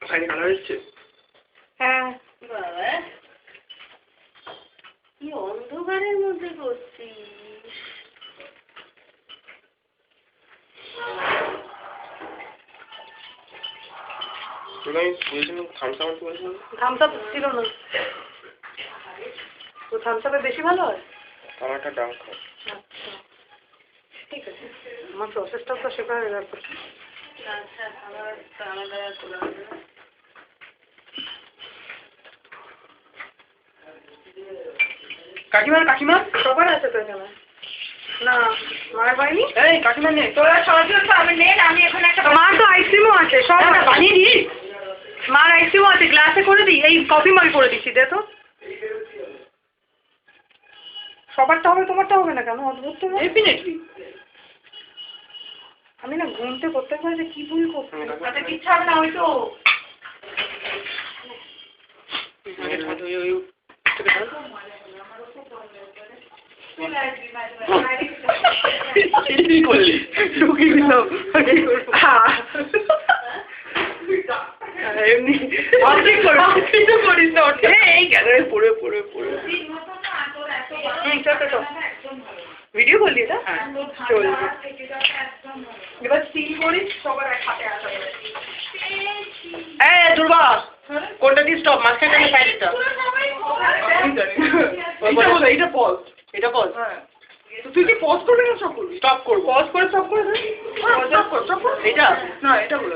খয়েরি কালার এসছে। হ্যাঁ বাবা কি অন্ধকারের মধ্যে করছিস। থামস আপ ছিল না তো থামস আপে বেশি ভালো হয়। আমারটা ডাং খাও। আচ্ছা ঠিক আছে আমার প্রসেসটা তো শেখার ব্যাপার। আচ্ছা আমার আলাদা করে হবে না। কাকিমা কাকিমা সবার আছে তো এখানে না মায়ের হয়নি। এই কাকিমা নে তোরা সরাসরি তো আমি নেন আমি এখানে একটা মার তো আইসক্রিমও আছে সব আছে। বানিয়ে দিই। মার আইসক্রিমও আছে গ্লাসে করে দিই এই কফি মাল করে দিচ্ছি দে তো। সবারটা হবে তোমারটা হবে না কেন অদ্ভুত তো। ডেফিনেটলি আমি না ঘুমতে করতে পারি যে কি ভুল করছি। আচ্ছা কিচ্ছু হবে না ওই তো করলি ঢুকিয়ে দিল এমনি করিস না এই গ্যালারি পড়ে পড়ে পড়ে ভিডিও করলি না চলবে এবার সিল করিস সবার এক হাতে আসা এই দুর্বা কোনটা দিয়ে স্টপ মাঝখানে সাইডটা এটা পজ এটা পজ তুই কি পজ করবি না সব করবি স্টপ করব পজ করে সব করে স্টপ কর এটা না এটা বলো